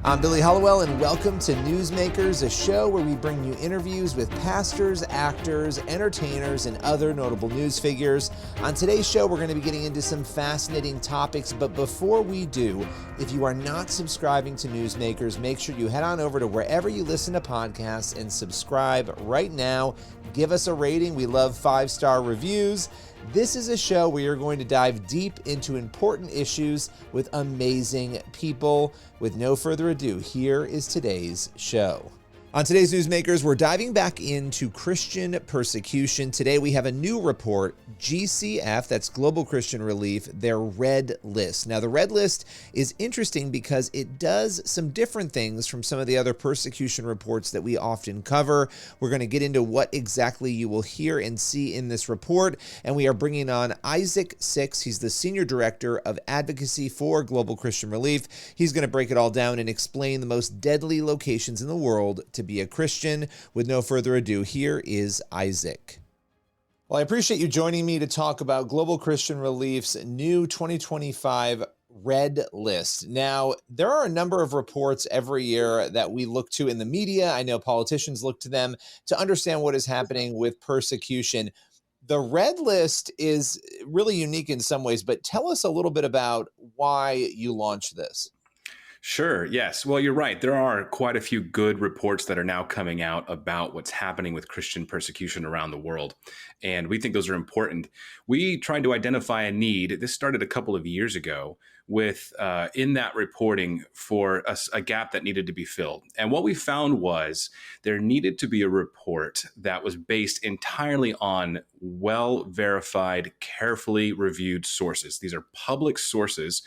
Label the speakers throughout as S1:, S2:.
S1: I'm Billy Hollowell, and welcome to Newsmakers, a show where we bring you interviews with pastors, actors, entertainers, and other notable news figures. On today's show, we're going to be getting into some fascinating topics, but before we do, if you are not subscribing to Newsmakers, make sure you head on over to wherever you listen to podcasts and subscribe right now. Give us a rating. We love 5-star reviews. This is a show where you're going to dive deep into important issues with amazing people. With no further ado, here is today's show. On today's Newsmakers, we're diving back into Christian persecution. Today we have a new report, GCF, that's Global Christian Relief, their red list. Now the red list is interesting because it does some different things from some of the other persecution reports that we often cover. We're going to get into what exactly you will hear and see in this report, and we are bringing on Isaac Six. He's the Senior Director of Advocacy for Global Christian Relief. He's going to break it all down and explain the most deadly locations in the world to be a Christian. With no further ado, here is Isaac. Well, I appreciate you joining me to talk about Global Christian Relief's new 2025 Red List. Now, there are a number of reports every year that we look to in the media. I know politicians look to them to understand what is happening with persecution. The Red List is really unique in some ways, but tell us a little bit about why you launched this.
S2: Sure. Yes. Well, you're right. There are quite a few good reports that are now coming out about what's happening with Christian persecution around the world. And we think those are important. We tried to identify a need. This started a couple of years ago with in that reporting for a gap that needed to be filled. And what we found was there needed to be a report that was based entirely on well-verified, carefully reviewed sources. These are public sources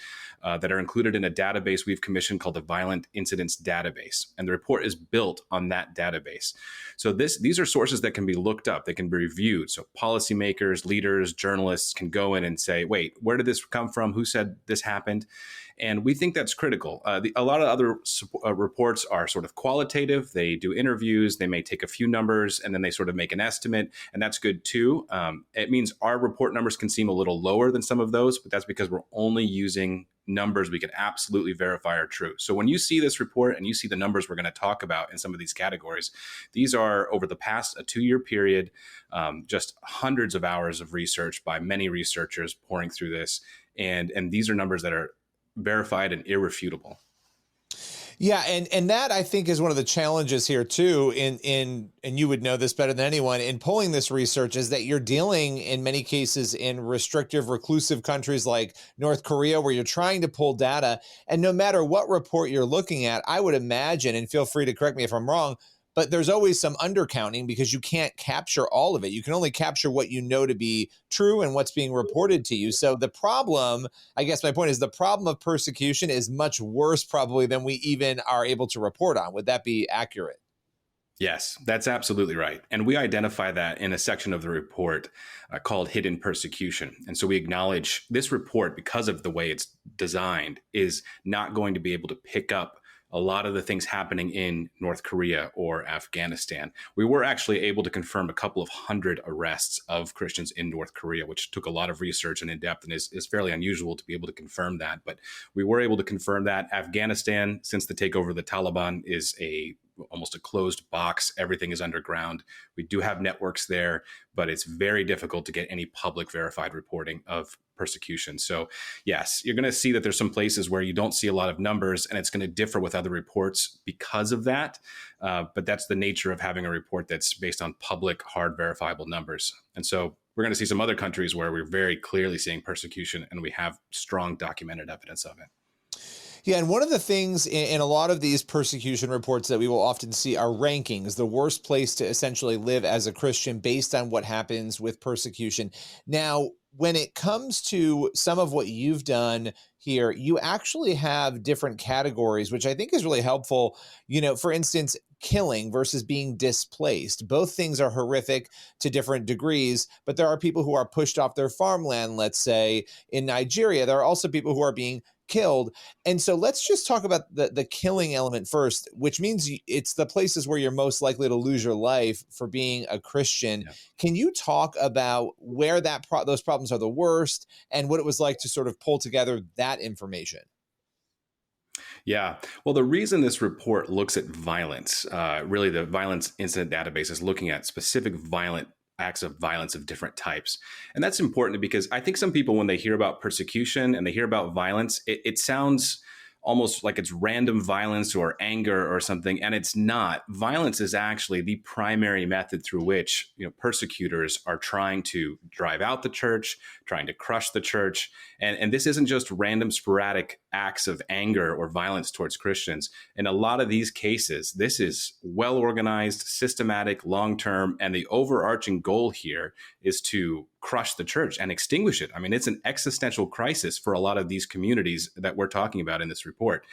S2: that are included in a database we've commissioned called the Violent Incidents Database. And the report is built on that database. So these are sources that can be looked up, they can be reviewed. So policymakers, leaders, journalists can go in and say, wait, where did this come from? Who said this happened? And we think that's critical. A lot of other reports are sort of qualitative. They do interviews, they may take a few numbers, and then they sort of make an estimate. And that's good too. It means our report numbers can seem a little lower than some of those, but that's because we're only using numbers we can absolutely verify are true. So when you see this report and you see the numbers we're going to talk about in some of these categories, these are over the past a 2-year period, just hundreds of hours of research by many researchers pouring through this. And these are numbers that are verified and irrefutable.
S1: Yeah, and that I think is one of the challenges here too, and you would know this better than anyone, in pulling this research, is that you're dealing in many cases in restrictive, reclusive countries like North Korea, where you're trying to pull data, and no matter what report you're looking at, I would imagine, and feel free to correct me if I'm wrong, but there's always some undercounting because you can't capture all of it. You can only capture what you know to be true and what's being reported to you. So the problem, I guess my point is, the problem of persecution is much worse probably than we even are able to report on. Would that be accurate?
S2: Yes, that's absolutely right. And we identify that in a section of the report called Hidden Persecution. And so we acknowledge this report, because of the way it's designed, is not going to be able to pick up a lot of the things happening in North Korea or Afghanistan. We were actually able to confirm a couple of hundred arrests of Christians in North Korea, which took a lot of research and in-depth, and is fairly unusual to be able to confirm that. But we were able to confirm that. Afghanistan, since the takeover of the Taliban, is almost a closed box. Everything is underground. We do have networks there, but it's very difficult to get any public verified reporting of persecution. So yes, you're going to see that there's some places where you don't see a lot of numbers, and it's going to differ with other reports because of that. But that's the nature of having a report that's based on public, hard, verifiable numbers. And so we're going to see some other countries where we're very clearly seeing persecution, and we have strong documented evidence of it.
S1: Yeah, and one of the things in a lot of these persecution reports that we will often see are rankings, the worst place to essentially live as a Christian based on what happens with persecution. Now, when it comes to some of what you've done here, you actually have different categories, which I think is really helpful. You know, for instance, killing versus being displaced. Both things are horrific to different degrees, but there are people who are pushed off their farmland, let's say, in Nigeria. There are also people who are being killed. And so let's just talk about the killing element first, which means it's the places where you're most likely to lose your life for being a Christian. Yeah. Can you talk about where those problems are the worst and what it was like to sort of pull together that information?
S2: Yeah. Well, the reason this report looks at violence, really the violence incident database is looking at specific violent acts of violence of different types. And that's important because I think some people, when they hear about persecution and they hear about violence, it sounds almost like it's random violence or anger or something, and it's not. Violence is actually the primary method through which persecutors are trying to drive out the church, trying to crush the church. And this isn't just random sporadic acts of anger or violence towards Christians. In a lot of these cases, this is well organized, systematic, long term, and the overarching goal here is to crush the church and extinguish it. I mean, it's an existential crisis for a lot of these communities that we're talking about in this report.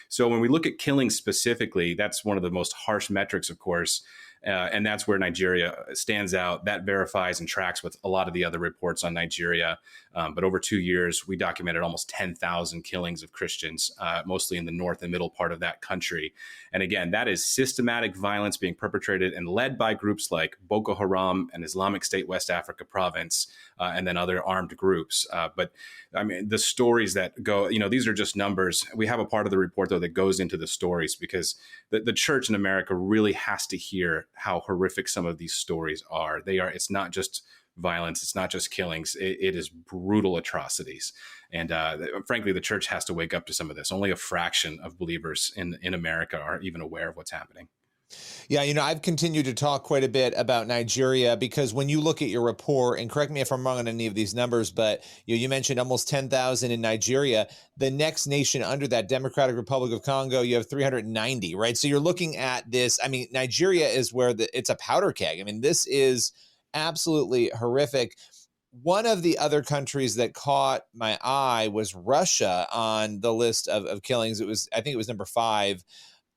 S2: So when we look at killings specifically, that's one of the most harsh metrics, of course. And that's where Nigeria stands out. That verifies and tracks with a lot of the other reports on Nigeria. But over 2 years, we documented almost 10,000 killings of Christians, mostly in the north and middle part of that country. And again, that is systematic violence being perpetrated and led by groups like Boko Haram and Islamic State West Africa Province, and then other armed groups. But I mean, the stories that go, these are just numbers. We have a part of the report, though, that goes into the stories because the church in America really has to hear how horrific some of these stories are. It's not just violence. It's not just killings. It is brutal atrocities. And frankly, the church has to wake up to some of this. Only a fraction of believers in America are even aware of what's happening.
S1: Yeah, I've continued to talk quite a bit about Nigeria because when you look at your report, and correct me if I'm wrong on any of these numbers, but you mentioned almost 10,000 in Nigeria. The next nation under that, Democratic Republic of Congo, you have 390, right? So you're looking at this. I mean, Nigeria is where it's a powder keg. I mean, this is absolutely horrific. One of the other countries that caught my eye was Russia on the list of killings. I think it was number 5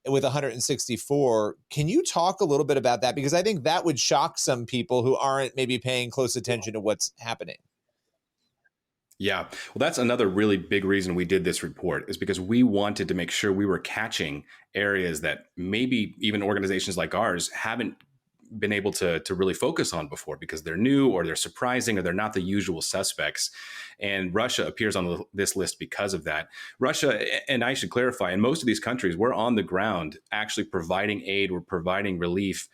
S1: with 164. Can you talk a little bit about that? Because I think that would shock some people who aren't maybe paying close attention to what's happening.
S2: Yeah. Well, that's another really big reason we did this report is because we wanted to make sure we were catching areas that maybe even organizations like ours haven't been able to really focus on before because they're new or they're surprising or they're not the usual suspects. And Russia appears on this list because of that. Russia, and I should clarify, in most of these countries, we're on the ground actually providing aid, we're providing relief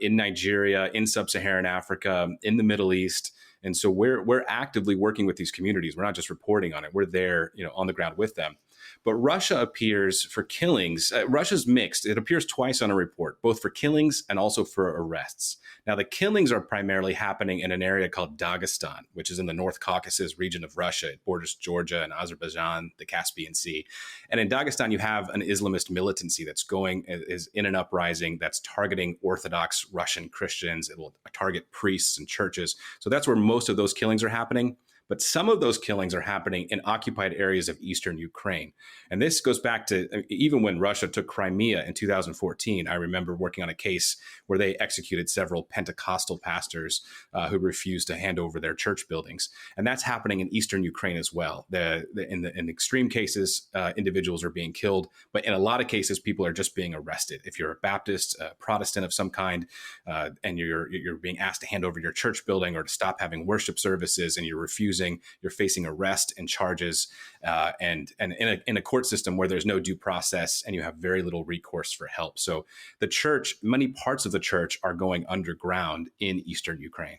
S2: in Nigeria, in sub-Saharan Africa, in the Middle East. And so we're actively working with these communities. We're not just reporting on it. We're there, on the ground with them. But Russia appears for killings. Russia's mixed. It appears twice on a report, both for killings and also for arrests. Now, the killings are primarily happening in an area called Dagestan, which is in the North Caucasus region of Russia. It borders Georgia and Azerbaijan, the Caspian Sea. And in Dagestan, you have an Islamist militancy is in an uprising that's targeting Orthodox Russian Christians. It will target priests and churches. So that's where most of those killings are happening. But some of those killings are happening in occupied areas of eastern Ukraine. And this goes back to even when Russia took Crimea in 2014. I remember working on a case where they executed several Pentecostal pastors who refused to hand over their church buildings. And that's happening in eastern Ukraine as well. In extreme cases, individuals are being killed. But in a lot of cases, people are just being arrested. If you're a Baptist, a Protestant of some kind, and you're being asked to hand over your church building or to stop having worship services and you're refusing, you're facing arrest and charges, and in a court system where there's no due process and you have very little recourse for help. So the church, many parts of the church are going underground in eastern Ukraine.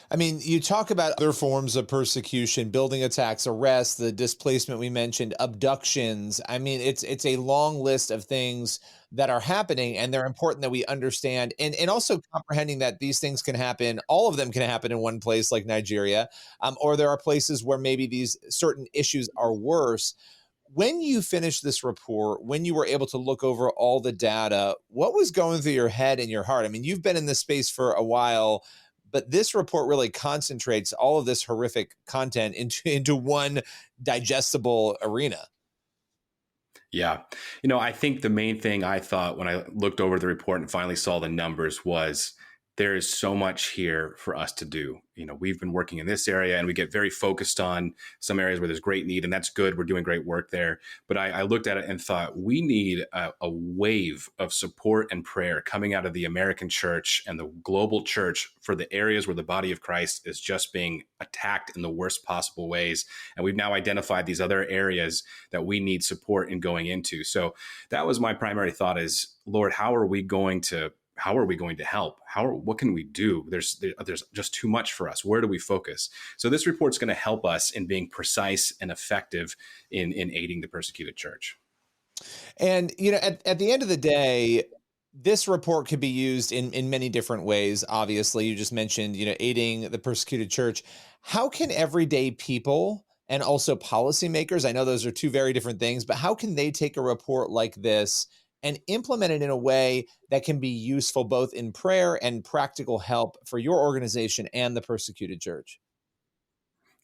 S1: I mean, you talk about other forms of persecution, building attacks, arrests, the displacement we mentioned, abductions. I mean, it's a long list of things that are happening, and they're important that we understand and also comprehending that these things can happen. All of them can happen in one place like Nigeria, or there are places where maybe these certain issues are worse. When you finished this report, when you were able to look over all the data, what was going through your head and your heart? I mean, you've been in this space for a while, but this report really concentrates all of this horrific content into one digestible arena.
S2: Yeah. I think the main thing I thought when I looked over the report and finally saw the numbers was there is so much here for us to do. We've been working in this area and we get very focused on some areas where there's great need, and that's good. We're doing great work there. But I looked at it and thought we need a wave of support and prayer coming out of the American church and the global church for the areas where the body of Christ is just being attacked in the worst possible ways. And we've now identified these other areas that we need support in going into. So that was my primary thought is, Lord, how are we going to help? What can we do? There's just too much for us. Where do we focus? So this report's going to help us in being precise and effective in aiding the persecuted church.
S1: And, at the end of the day, this report could be used in many different ways. Obviously, you just mentioned, aiding the persecuted church. How can everyday people and also policymakers, I know those are two very different things, but how can they take a report like this and implement it in a way that can be useful both in prayer and practical help for your organization and the persecuted church?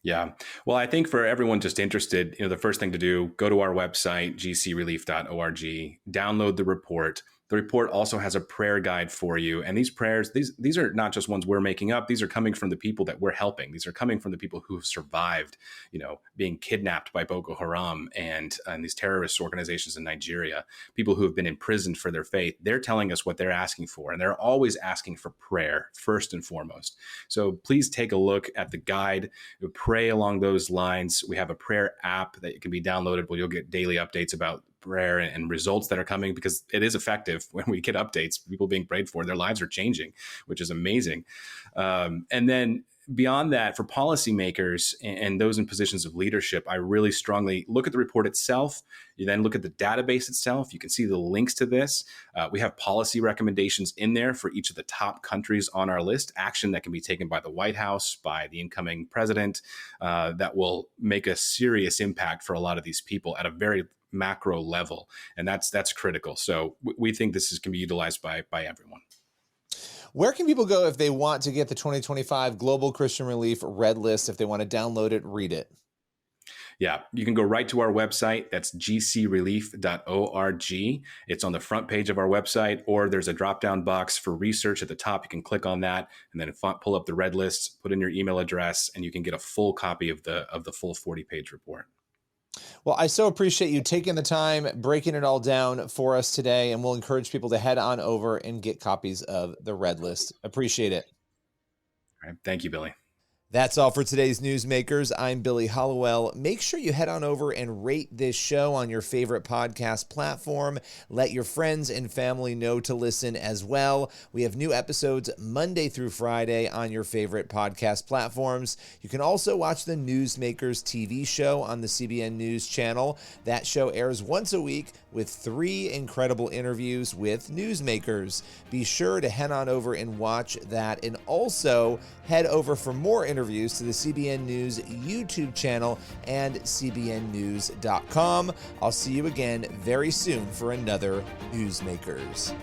S2: Yeah. Well, I think for everyone just interested, the first thing to do, go to our website, gcrelief.org, download the report. The report also has a prayer guide for you. And these prayers, these are not just ones we're making up. These are coming from the people that we're helping. These are coming from the people who have survived, being kidnapped by Boko Haram and these terrorist organizations in Nigeria, people who have been imprisoned for their faith. They're telling us what they're asking for. And they're always asking for prayer first and foremost. So please take a look at the guide, pray along those lines. We have a prayer app that can be downloaded where you'll get daily updates about prayer and results that are coming, because it is effective when we get updates, people being prayed for, their lives are changing, which is amazing. And then beyond that, for policymakers and those in positions of leadership, I really strongly look at the report itself. You then look at the database itself. You can see the links to this. We have policy recommendations in there for each of the top countries on our list, action that can be taken by the White House, by the incoming president, that will make a serious impact for a lot of these people at a very macro level. And that's critical. So we think this can be utilized by everyone.
S1: Where can people go if they want to get the 2025 Global Christian Relief Red List, if they want to download it, read it?
S2: Yeah, you can go right to our website. That's gcrelief.org. It's on the front page of our website, or there's a drop-down box for research at the top. You can click on that and then pull up the Red List, put in your email address, and you can get a full copy of the full 40-page report.
S1: Well, I so appreciate you taking the time, breaking it all down for us today, and we'll encourage people to head on over and get copies of the Red List. Appreciate it.
S2: All right. Thank you, Billy.
S1: That's all for today's Newsmakers. I'm Billy Hollowell. Make sure you head on over and rate this show on your favorite podcast platform. Let your friends and family know to listen as well. We have new episodes Monday through Friday on your favorite podcast platforms. You can also watch the Newsmakers TV show on the CBN News channel. That show airs once a week with 3 incredible interviews with newsmakers. Be sure to head on over and watch that, and also head over for more interviews to the CBN News YouTube channel and cbnnews.com. I'll see you again very soon for another Newsmakers.